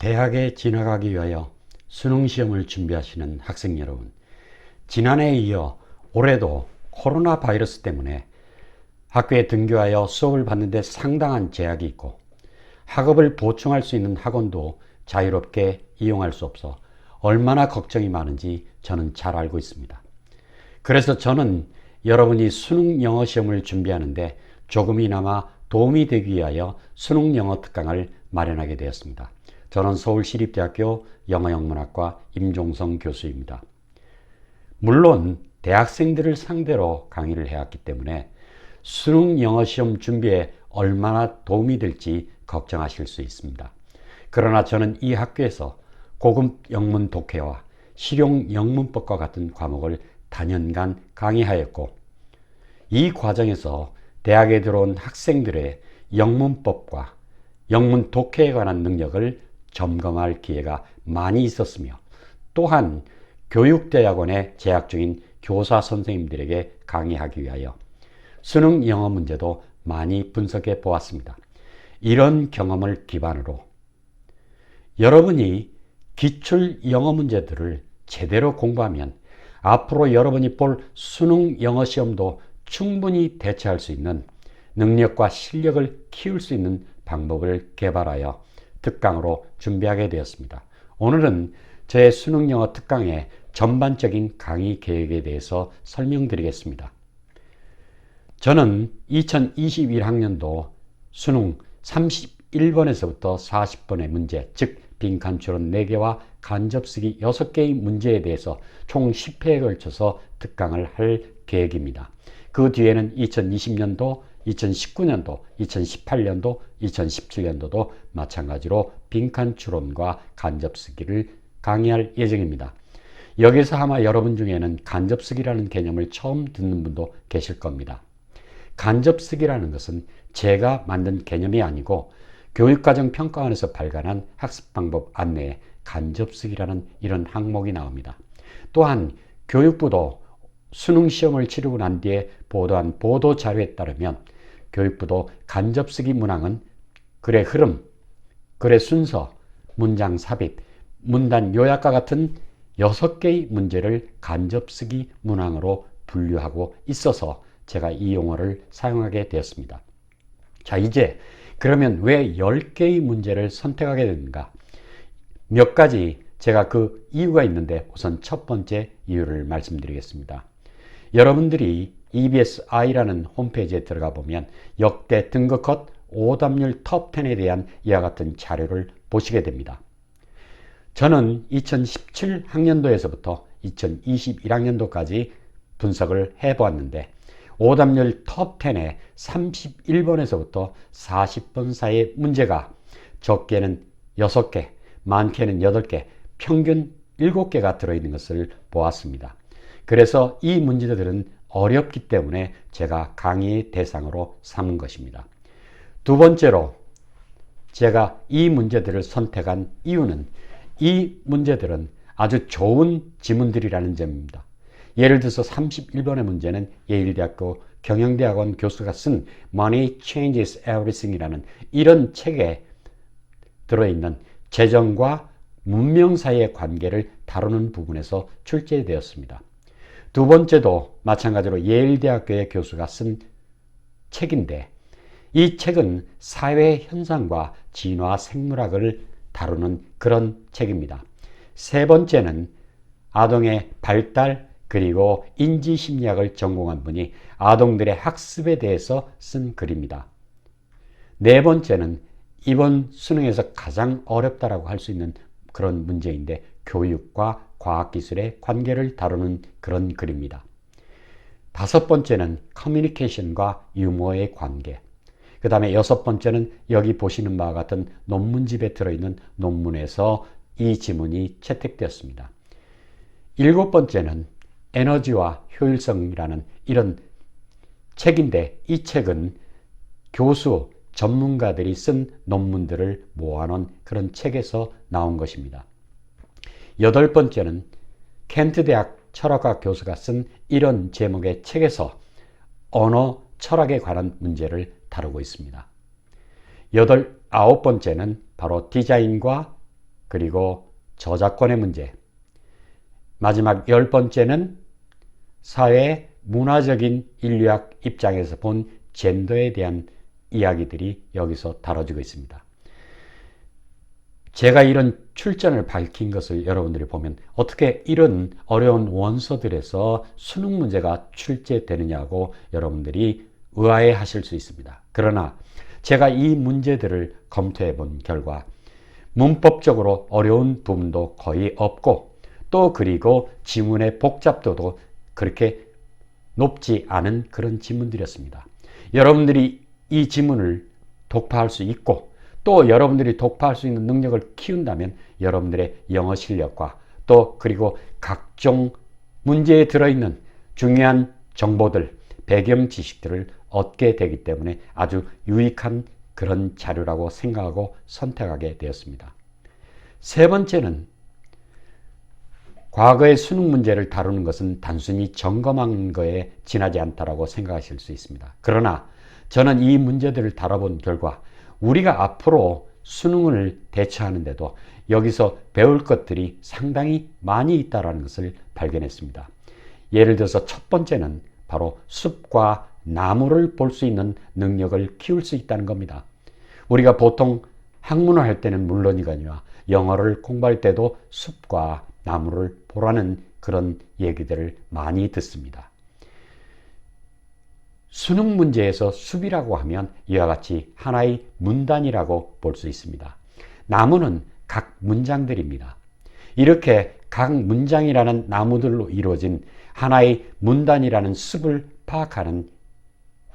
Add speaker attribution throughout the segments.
Speaker 1: 대학에 진학하기 위하여 수능시험을 준비하시는 학생 여러분, 지난해에 이어 올해도 코로나 바이러스 때문에 학교에 등교하여 수업을 받는데 상당한 제약이 있고 학업을 보충할 수 있는 학원도 자유롭게 이용할 수 없어 얼마나 걱정이 많은지 저는 잘 알고 있습니다. 그래서 저는 여러분이 수능 영어 시험을 준비하는데 조금이나마 도움이 되기 위하여 수능 영어 특강을 마련하게 되었습니다. 저는 서울시립대학교 영어영문학과 임종성 교수입니다. 물론 대학생들을 상대로 강의를 해왔기 때문에 수능 영어 시험 준비에 얼마나 도움이 될지 걱정하실 수 있습니다. 그러나 저는 이 학교에서 고급 영문 독해와 실용 영문법과 같은 과목을 단연간 강의하였고, 이 과정에서 대학에 들어온 학생들의 영문법과 영문 독해에 관한 능력을 점검할 기회가 많이 있었으며, 또한 교육대학원에 재학 중인 교사 선생님들에게 강의하기 위하여 수능 영어 문제도 많이 분석해 보았습니다. 이런 경험을 기반으로 여러분이 기출 영어 문제들을 제대로 공부하면 앞으로 여러분이 볼 수능 영어 시험도 충분히 대처할 수 있는 능력과 실력을 키울 수 있는 방법을 개발하여 특강으로 준비하게 되었습니다. 오늘은 저의 수능 영어 특강의 전반적인 강의 계획에 대해서 설명드리겠습니다. 저는 2021학년도 수능 31번에서부터 40번의 문제, 즉 빈칸 추론 4개와 간접 쓰기 6개의 문제에 대해서 총 10회에 걸쳐서 특강을 할 계획입니다. 그 뒤에는 2020년도, 2019년도, 2018년도, 2017년도도 마찬가지로 빈칸 추론과 간접 쓰기를 강의할 예정입니다. 여기서 아마 여러분 중에는 간접 쓰기라는 개념을 처음 듣는 분도 계실 겁니다. 간접 쓰기라는 것은 제가 만든 개념이 아니고 교육과정 평가원에서 발간한 학습 방법 안내에 간접 쓰기라는 이런 항목이 나옵니다. 또한 교육부도 수능 시험을 치르고 난 뒤에 보도한 보도 자료에 따르면 교육부도 간접 쓰기 문항은 글의 흐름, 글의 순서, 문장 삽입, 문단 요약과 같은 6개의 문제를 간접 쓰기 문항으로 분류하고 있어서 제가 이 용어를 사용하게 되었습니다. 자, 이제 그러면 왜 10개의 문제를 선택하게 되는가? 몇 가지 제가 그 이유가 있는데 우선 첫 번째 이유를 말씀드리겠습니다. 여러분들이 EBSI라는 홈페이지에 들어가 보면 역대 등급 컷 오답률 톱10에 대한 이와 같은 자료를 보시게 됩니다. 저는 2017학년도에서부터 2021학년도까지 분석을 해보았는데 오답률 톱10에 31번에서부터 40번 사이의 문제가 적게는 6개, 많게는 8개, 평균 7개가 들어있는 것을 보았습니다. 그래서 이 문제들은 어렵기 때문에 제가 강의의 대상으로 삼은 것입니다. 두 번째로 제가 이 문제들을 선택한 이유는 이 문제들은 아주 좋은 지문들이라는 점입니다. 예를 들어서 31번의 문제는 예일대학교 경영대학원 교수가 쓴 Money Changes Everything이라는 이런 책에 들어있는 재정과 문명 사이의 관계를 다루는 부분에서 출제되었습니다. 두 번째도 마찬가지로 예일대학교의 교수가 쓴 책인데 이 책은 사회 현상과 진화 생물학을 다루는 그런 책입니다. 세 번째는 아동의 발달 그리고 인지심리학을 전공한 분이 아동들의 학습에 대해서 쓴 글입니다. 네 번째는 이번 수능에서 가장 어렵다라고 할 수 있는 그런 문제인데 교육과 과학기술의 관계를 다루는 그런 글입니다. 다섯 번째는 커뮤니케이션과 유머의 관계. 그 다음에 여섯 번째는 여기 보시는 바와 같은 논문집에 들어있는 논문에서 이 지문이 채택되었습니다. 일곱 번째는 에너지와 효율성이라는 이런 책인데 이 책은 교수, 전문가들이 쓴 논문들을 모아놓은 그런 책에서 나온 것입니다. 여덟 번째는 켄트대학 철학과 교수가 쓴 이런 제목의 책에서 언어 철학에 관한 문제를 다루고 있습니다. 아홉 번째는 바로 디자인과 그리고 저작권의 문제, 마지막 10번째는 사회 문화적인 인류학 입장에서 본 젠더에 대한 이야기들이 여기서 다뤄지고 있습니다. 제가 이런 출전을 밝힌 것을 여러분들이 보면 어떻게 이런 어려운 원서들에서 수능 문제가 출제되느냐고 여러분들이 의아해 하실 수 있습니다. 그러나 제가 이 문제들을 검토해 본 결과 문법적으로 어려운 부분도 거의 없고 또 그리고 지문의 복잡도도 그렇게 높지 않은 그런 지문들이었습니다. 여러분들이 이 지문을 독파할 수 있고 또 여러분들이 독파할 수 있는 능력을 키운다면 여러분들의 영어 실력과 또 그리고 각종 문제에 들어있는 중요한 정보들, 배경 지식들을 얻게 되기 때문에 아주 유익한 그런 자료라고 생각하고 선택하게 되었습니다. 세 번째는 과거의 수능 문제를 다루는 것은 단순히 점검한 거에 지나지 않다라고 생각하실 수 있습니다. 그러나 저는 이 문제들을 다뤄본 결과 우리가 앞으로 수능을 대처하는데도 여기서 배울 것들이 상당히 많이 있다는 것을 발견했습니다. 예를 들어서 첫 번째는 바로 숲과 나무를 볼 수 있는 능력을 키울 수 있다는 겁니다. 우리가 보통 학문을 할 때는 물론이거니와 영어를 공부할 때도 숲과 나무를 보라는 그런 얘기들을 많이 듣습니다. 수능 문제에서 숲이라고 하면 이와 같이 하나의 문단이라고 볼 수 있습니다. 나무는 각 문장들입니다. 이렇게 각 문장이라는 나무들로 이루어진 하나의 문단이라는 숲을 파악하는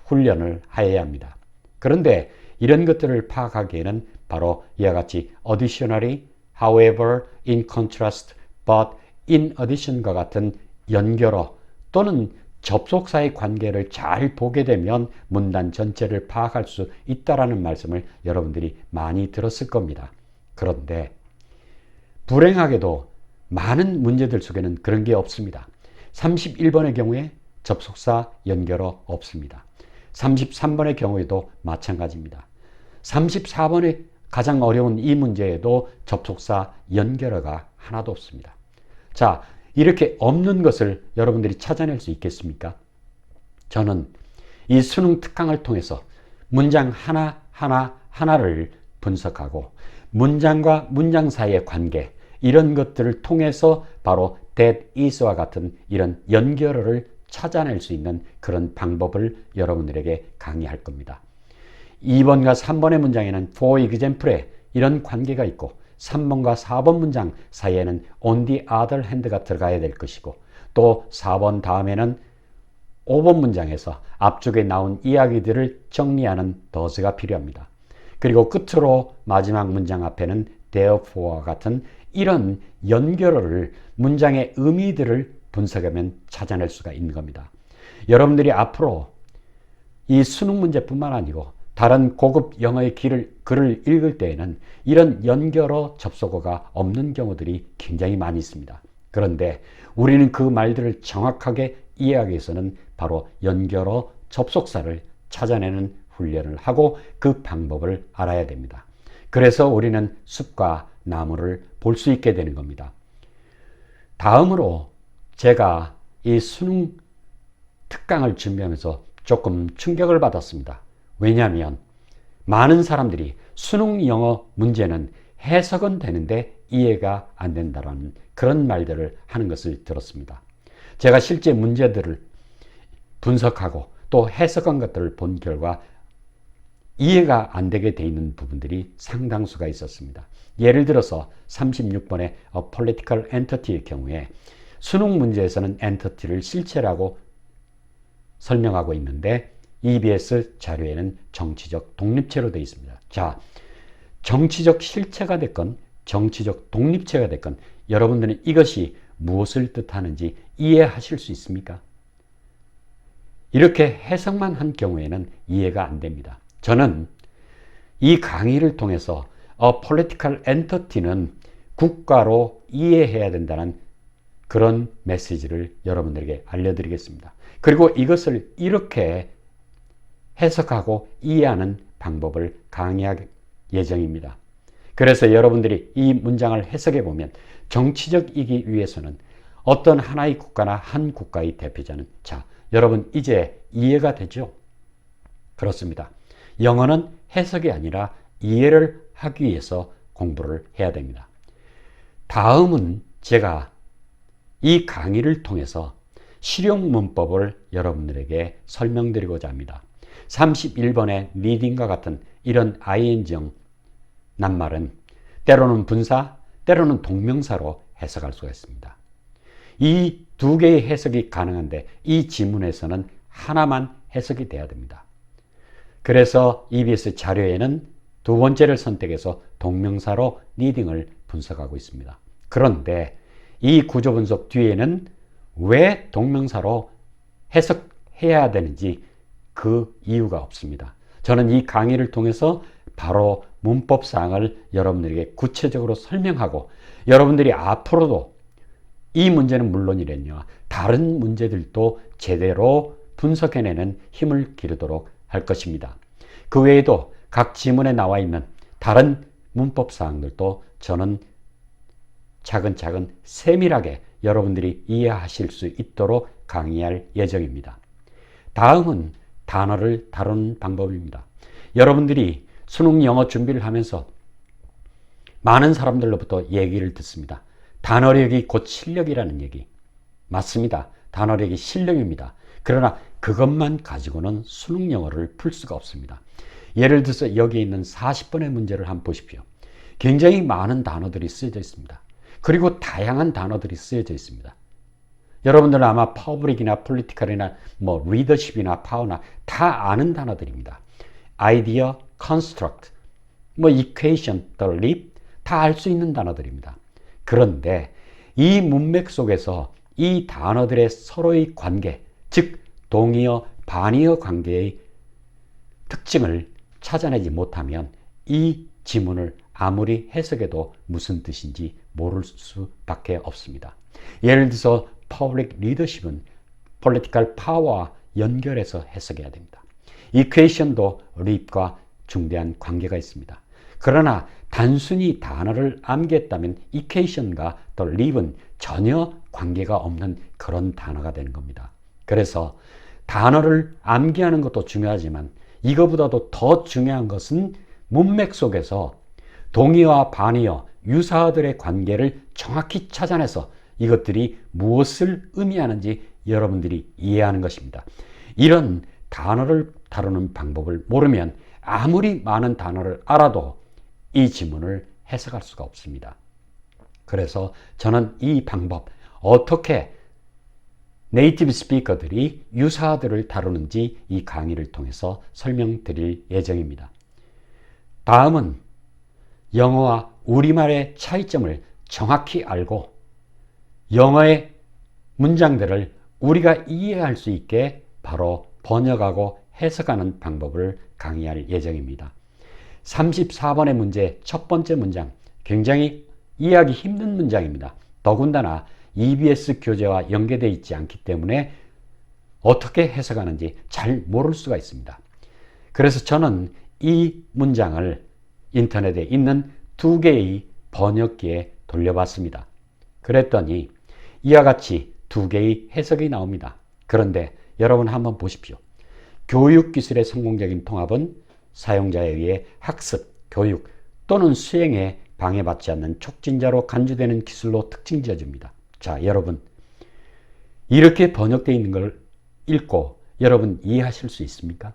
Speaker 1: 훈련을 해야 합니다. 그런데 이런 것들을 파악하기에는 바로 이와 같이 additionally, however, in contrast, but in addition과 같은 연결어 또는 접속사의 관계를 잘 보게 되면 문단 전체를 파악할 수 있다는 말씀을 여러분들이 많이 들었을 겁니다. 그런데 불행하게도 많은 문제들 속에는 그런 게 없습니다. 31번의 경우에 접속사 연결어 없습니다. 33번의 경우에도 마찬가지입니다. 34번의 가장 어려운 이 문제에도 접속사 연결어가 하나도 없습니다. 자, 이렇게 없는 것을 여러분들이 찾아낼 수 있겠습니까? 저는 이 수능 특강을 통해서 문장 하나를 분석하고 문장과 문장 사이의 관계 이런 것들을 통해서 바로 that is와 같은 이런 연결어를 찾아낼 수 있는 그런 방법을 여러분들에게 강의할 겁니다. 2번과 3번의 문장에는 for example에 이런 관계가 있고 3번과 4번 문장 사이에는 on the other hand가 들어가야 될 것이고 또 4번 다음에는 5번 문장에서 앞쪽에 나온 이야기들을 정리하는 does가 필요합니다. 그리고 끝으로 마지막 문장 앞에는 therefore와 같은 이런 연결어를 문장의 의미들을 분석하면 찾아낼 수가 있는 겁니다. 여러분들이 앞으로 이 수능 문제뿐만 아니고 다른 고급 영어의 글을 읽을 때에는 이런 연결어 접속어가 없는 경우들이 굉장히 많이 있습니다. 그런데 우리는 그 말들을 정확하게 이해하기 위해서는 바로 연결어 접속사를 찾아내는 훈련을 하고 그 방법을 알아야 됩니다. 그래서 우리는 숲과 나무를 볼 수 있게 되는 겁니다. 다음으로 제가 이 수능 특강을 준비하면서 조금 충격을 받았습니다. 왜냐하면 많은 사람들이 수능 영어 문제는 해석은 되는데 이해가 안 된다는 그런 말들을 하는 것을 들었습니다. 제가 실제 문제들을 분석하고 또 해석한 것들을 본 결과 이해가 안 되게 돼 있는 부분들이 상당수가 있었습니다. 예를 들어서 36번의 A Political Entity의 경우에 수능 문제에서는 entity를 실체라고 설명하고 있는데 EBS 자료에는 정치적 독립체로 되어 있습니다. 자, 정치적 실체가 됐건 정치적 독립체가 됐건 여러분들은 이것이 무엇을 뜻하는지 이해하실 수 있습니까? 이렇게 해석만 한 경우에는 이해가 안 됩니다. 저는 이 강의를 통해서 A Political Entity는 국가로 이해해야 된다는 그런 메시지를 여러분들에게 알려드리겠습니다. 그리고 이것을 이렇게 해석하고 이해하는 방법을 강의할 예정입니다. 그래서 여러분들이 이 문장을 해석해 보면 정치적이기 위해서는 어떤 하나의 국가나 한 국가의 대표자는, 자, 여러분 이제 이해가 되죠? 그렇습니다. 영어는 해석이 아니라 이해를 하기 위해서 공부를 해야 됩니다. 다음은 제가 이 강의를 통해서 실용 문법을 여러분들에게 설명드리고자 합니다. 31번의 리딩과 같은 이런 ing형 낱말은 때로는 분사, 때로는 동명사로 해석할 수가 있습니다. 이 두 개의 해석이 가능한데 이 지문에서는 하나만 해석이 돼야 됩니다. 그래서 EBS 자료에는 두 번째를 선택해서 동명사로 리딩을 분석하고 있습니다. 그런데 이 구조 분석 뒤에는 왜 동명사로 해석해야 되는지 그 이유가 없습니다. 저는 이 강의를 통해서 바로 문법사항을 여러분들에게 구체적으로 설명하고 여러분들이 앞으로도 이 문제는 물론이랬냐 다른 문제들도 제대로 분석해내는 힘을 기르도록 할 것입니다. 그 외에도 각 지문에 나와 있는 다른 문법사항들도 저는 차근차근 세밀하게 여러분들이 이해하실 수 있도록 강의할 예정입니다. 다음은 단어를 다루는 방법입니다. 여러분들이 수능 영어 준비를 하면서 많은 사람들로부터 얘기를 듣습니다. 단어력이 곧 실력이라는 얘기. 맞습니다. 단어력이 실력입니다. 그러나 그것만 가지고는 수능 영어를 풀 수가 없습니다. 예를 들어서 여기 있는 40번의 문제를 한번 보십시오. 굉장히 많은 단어들이 쓰여져 있습니다. 그리고 다양한 단어들이 쓰여져 있습니다. 여러분들은 아마 퍼블릭이나 폴리티컬이나 리더십이나 파워나 다 아는 단어들입니다. 아이디어, 컨스트럭트, 이퀘이션, 더 립, 다 알 수 있는 단어들입니다. 그런데 이 문맥 속에서 이 단어들의 서로의 관계, 즉 동의어, 반의어 관계의 특징을 찾아내지 못하면 이 지문을 아무리 해석해도 무슨 뜻인지 모를 수밖에 없습니다. 예를 들어서 public leadership은 political power와 연결해서 해석해야 됩니다. equation도 립과 중대한 관계가 있습니다. 그러나 단순히 단어를 암기했다면 equation과 또 립은 전혀 관계가 없는 그런 단어가 되는 겁니다. 그래서 단어를 암기하는 것도 중요하지만 이거보다도 더 중요한 것은 문맥 속에서 동의어와 반의어, 유사어들의 관계를 정확히 찾아내서 이것들이 무엇을 의미하는지 여러분들이 이해하는 것입니다. 이런 단어를 다루는 방법을 모르면 아무리 많은 단어를 알아도 이 지문을 해석할 수가 없습니다. 그래서 저는 이 방법, 어떻게 네이티브 스피커들이 유사어들을 다루는지 이 강의를 통해서 설명드릴 예정입니다. 다음은 영어와 우리말의 차이점을 정확히 알고 영어의 문장들을 우리가 이해할 수 있게 바로 번역하고 해석하는 방법을 강의할 예정입니다. 34번의 문제 첫 번째 문장, 굉장히 이해하기 힘든 문장입니다. 더군다나 EBS 교재와 연계되어 있지 않기 때문에 어떻게 해석하는지 잘 모를 수가 있습니다. 그래서 저는 이 문장을 인터넷에 있는 두 개의 번역기에 돌려봤습니다. 그랬더니 이와 같이 두 개의 해석이 나옵니다. 그런데 여러분 한번 보십시오. 교육기술의 성공적인 통합은 사용자에 의해 학습, 교육 또는 수행에 방해받지 않는 촉진자로 간주되는 기술로 특징 지어줍니다. 자, 여러분 이렇게 번역되어 있는 걸 읽고 여러분 이해하실 수 있습니까?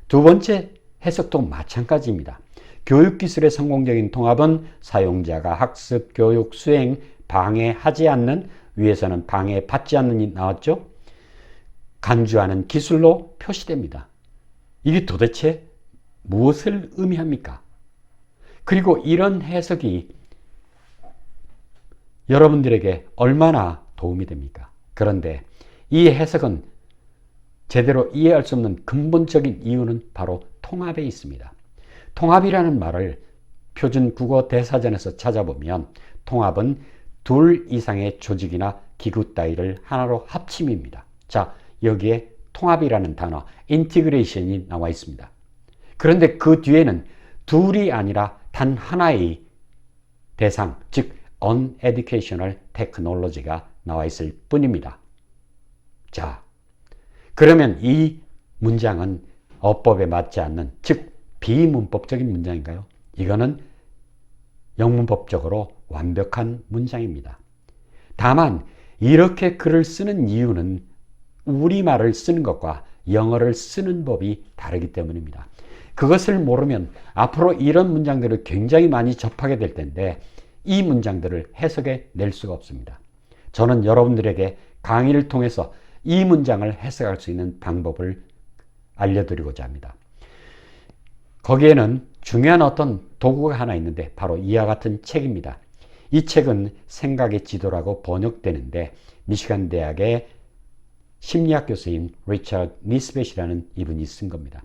Speaker 1: 두 번째 해석도 마찬가지입니다. 교육기술의 성공적인 통합은 사용자가 학습, 교육, 수행, 방해하지 않는, 위에서는 방해받지 않는이 나왔죠? 간주하는 기술로 표시됩니다. 이게 도대체 무엇을 의미합니까? 그리고 이런 해석이 여러분들에게 얼마나 도움이 됩니까? 그런데 이 해석은 제대로 이해할 수 없는 근본적인 이유는 바로 통합에 있습니다. 통합이라는 말을 표준 국어 대사전에서 찾아보면 통합은 둘 이상의 조직이나 기구 따위를 하나로 합침입니다. 자, 여기에 통합이라는 단어, 인티그레이션이 나와 있습니다. 그런데 그 뒤에는 둘이 아니라 단 하나의 대상, 즉 uneducational technology가 나와 있을 뿐입니다. 자, 그러면 이 문장은 어법에 맞지 않는, 즉 비문법적인 문장인가요? 이거는 영문법적으로 완벽한 문장입니다. 다만 이렇게 글을 쓰는 이유는 우리말을 쓰는 것과 영어를 쓰는 법이 다르기 때문입니다. 그것을 모르면 앞으로 이런 문장들을 굉장히 많이 접하게 될 텐데 이 문장들을 해석해 낼 수가 없습니다. 저는 여러분들에게 강의를 통해서 이 문장을 해석할 수 있는 방법을 알려드리고자 합니다. 거기에는 중요한 어떤 도구가 하나 있는데 바로 이와 같은 책입니다. 이 책은 생각의 지도라고 번역되는데 미시간 대학의 심리학 교수인 리처드 니스벳이라는 이분이 쓴 겁니다.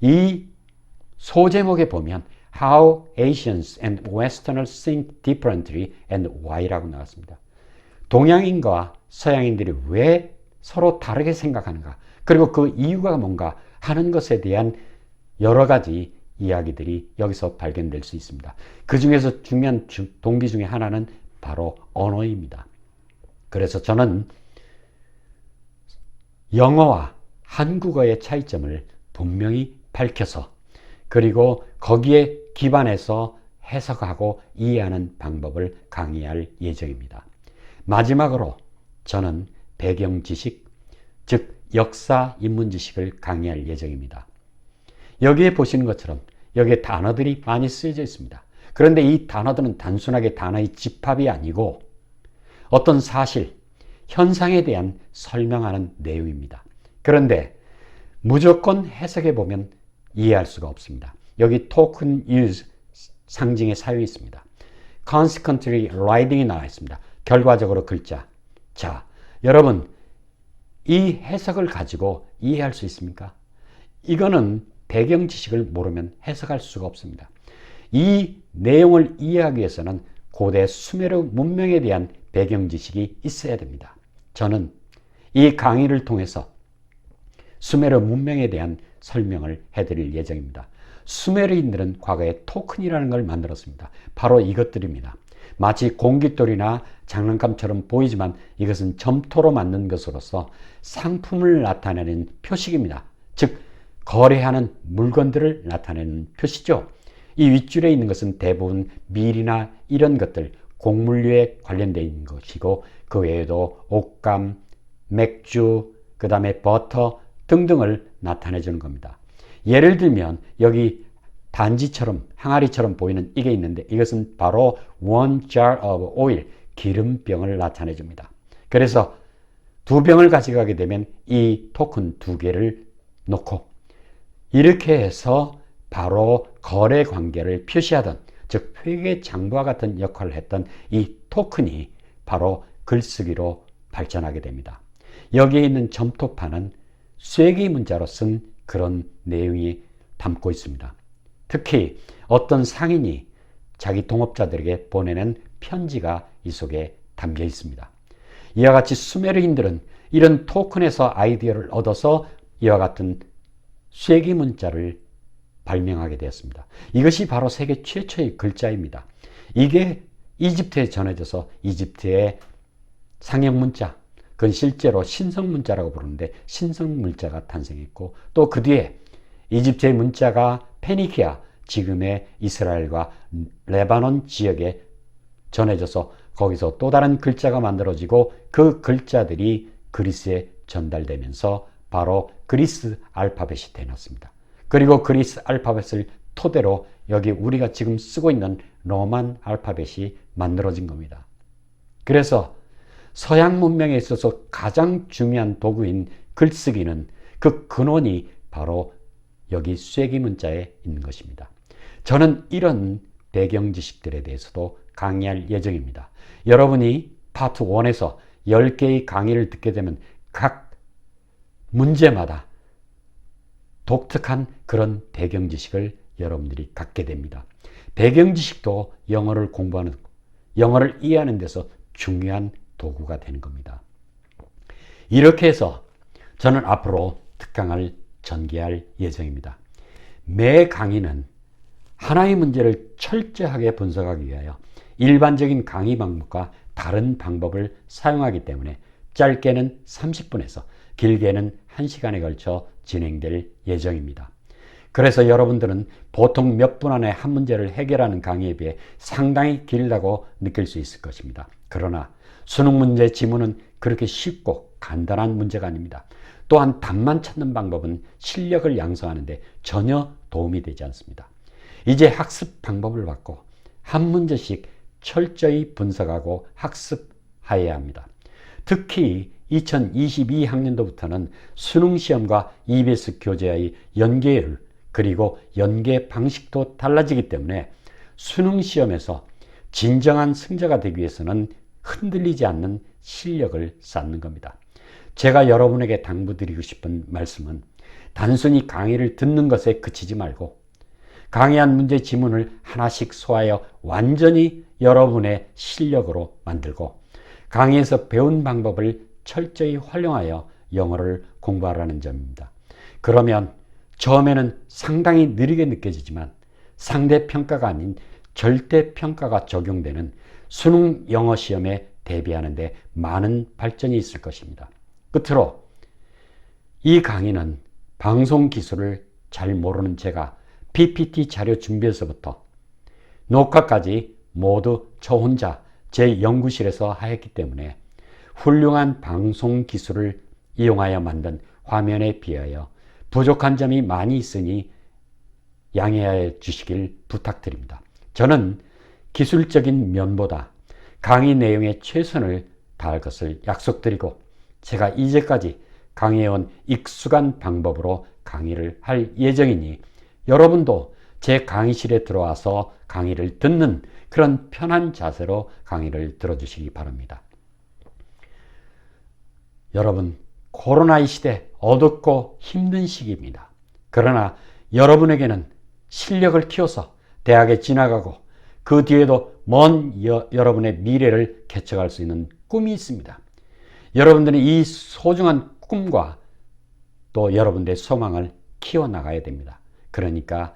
Speaker 1: 이 소제목에 보면 How Asians and Westerners Think Differently and Why라고 나왔습니다. 동양인과 서양인들이 왜 서로 다르게 생각하는가, 그리고 그 이유가 뭔가 하는 것에 대한 여러 가지 이야기들이 여기서 발견될 수 있습니다. 그 중에서 중요한 동기 중에 하나는 바로 언어입니다. 그래서 저는 영어와 한국어의 차이점을 분명히 밝혀서 그리고 거기에 기반해서 해석하고 이해하는 방법을 강의할 예정입니다. 마지막으로 저는 배경 지식, 즉 역사 인문 지식을 강의할 예정입니다. 여기에 보시는 것처럼 여기에 단어들이 많이 쓰여져 있습니다. 그런데 이 단어들은 단순하게 단어의 집합이 아니고 어떤 사실, 현상에 대한 설명하는 내용입니다. 그런데 무조건 해석해 보면 이해할 수가 없습니다. 여기 token use 상징의 사용이 있습니다. consequently writing이 나와 있습니다. 결과적으로 글자. 자, 여러분 이 해석을 가지고 이해할 수 있습니까? 이거는 배경 지식을 모르면 해석할 수가 없습니다. 이 내용을 이해하기 위해서는 고대 수메르 문명에 대한 배경 지식이 있어야 됩니다. 저는 이 강의를 통해서 수메르 문명에 대한 설명을 해드릴 예정입니다. 수메르인들은 과거에 토큰이라는 걸 만들었습니다. 바로 이것들입니다. 마치 공깃돌이나 장난감처럼 보이지만 이것은 점토로 만든 것으로서 상품을 나타내는 표식입니다. 즉 거래하는 물건들을 나타내는 표시죠. 이 윗줄에 있는 것은 대부분 밀이나 이런 것들, 곡물류에 관련되어 있는 것이고 그 외에도 옷감, 맥주, 그 다음에 버터 등등을 나타내 주는 겁니다. 예를 들면 여기 단지처럼 항아리처럼 보이는 이게 있는데 이것은 바로 one jar of oil, 기름병을 나타내 줍니다. 그래서 두 병을 가져가게 되면 이 토큰 두 개를 놓고 이렇게 해서 바로 거래 관계를 표시하던, 즉 회계장부와 같은 역할을 했던 이 토큰이 바로 글쓰기로 발전하게 됩니다. 여기에 있는 점토판은 쐐기 문자로 쓴 그런 내용이 담고 있습니다. 특히 어떤 상인이 자기 동업자들에게 보내는 편지가 이 속에 담겨 있습니다. 이와 같이 수메르인들은 이런 토큰에서 아이디어를 얻어서 이와 같은 쐐기 문자를 발명하게 되었습니다. 이것이 바로 세계 최초의 글자입니다. 이게 이집트에 전해져서 이집트의 상형 문자, 그건 실제로 신성 문자라고 부르는데 신성 문자가 탄생했고 또 그 뒤에 이집트의 문자가 페니키아, 지금의 이스라엘과 레바논 지역에 전해져서 거기서 또 다른 글자가 만들어지고 그 글자들이 그리스에 전달되면서 바로 그리스 알파벳이 되었습니다. 그리고 그리스 알파벳을 토대로 여기 우리가 지금 쓰고 있는 로만 알파벳이 만들어진 겁니다. 그래서 서양 문명에 있어서 가장 중요한 도구인 글쓰기는 그 근원이 바로 여기 쐐기 문자에 있는 것입니다. 저는 이런 배경 지식들에 대해서도 강의할 예정입니다. 여러분이 파트 1에서 10개의 강의를 듣게 되면 각 문제마다 독특한 그런 배경 지식을 여러분들이 갖게 됩니다. 배경 지식도 영어를 공부하는, 영어를 이해하는 데서 중요한 도구가 되는 겁니다. 이렇게 해서 저는 앞으로 특강을 전개할 예정입니다. 매 강의는 하나의 문제를 철저하게 분석하기 위하여 일반적인 강의 방법과 다른 방법을 사용하기 때문에 짧게는 30분에서 길게는 1시간에 걸쳐 진행될 예정입니다. 그래서 여러분들은 보통 몇 분 안에 한 문제를 해결하는 강의에 비해 상당히 길다고 느낄 수 있을 것입니다. 그러나 수능 문제 지문은 그렇게 쉽고 간단한 문제가 아닙니다. 또한 답만 찾는 방법은 실력을 양성하는 데 전혀 도움이 되지 않습니다. 이제 학습 방법을 바꿔 한 문제씩 철저히 분석하고 학습하여야 합니다. 특히 2022학년도부터는 수능시험과 EBS 교재의 연계율 그리고 연계 방식도 달라지기 때문에 수능시험에서 진정한 승자가 되기 위해서는 흔들리지 않는 실력을 쌓는 겁니다. 제가 여러분에게 당부드리고 싶은 말씀은 단순히 강의를 듣는 것에 그치지 말고 강의한 문제 지문을 하나씩 소화하여 완전히 여러분의 실력으로 만들고 강의에서 배운 방법을 철저히 활용하여 영어를 공부하라는 점입니다. 그러면 처음에는 상당히 느리게 느껴지지만 상대평가가 아닌 절대평가가 적용되는 수능 영어 시험에 대비하는 데 많은 발전이 있을 것입니다. 끝으로 이 강의는 방송 기술을 잘 모르는 제가 PPT 자료 준비에서부터 녹화까지 모두 저 혼자 제 연구실에서 하였기 때문에 훌륭한 방송 기술을 이용하여 만든 화면에 비하여 부족한 점이 많이 있으니 양해해 주시길 부탁드립니다. 저는 기술적인 면보다 강의 내용에 최선을 다할 것을 약속드리고 제가 이제까지 강의해온 익숙한 방법으로 강의를 할 예정이니 여러분도 제 강의실에 들어와서 강의를 듣는 그런 편한 자세로 강의를 들어주시기 바랍니다. 여러분, 코로나의 시대 어둡고 힘든 시기입니다. 그러나 여러분에게는 실력을 키워서 대학에 진학하고 그 뒤에도 먼 여러분의 미래를 개척할 수 있는 꿈이 있습니다. 여러분들은 이 소중한 꿈과 또 여러분들의 소망을 키워나가야 됩니다. 그러니까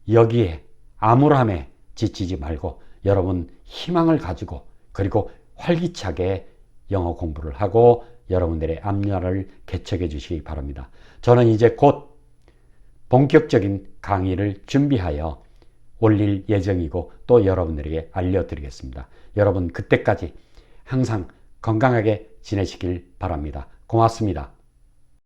Speaker 1: 여기에 암울함에 지치지 말고 여러분 희망을 가지고 그리고 활기차게 영어 공부를 하고 여러분들의 앞날을 개척해 주시기 바랍니다. 저는 이제 곧 본격적인 강의를 준비하여 올릴 예정이고 또 여러분들에게 알려드리겠습니다. 여러분 그때까지 항상 건강하게 지내시길 바랍니다. 고맙습니다.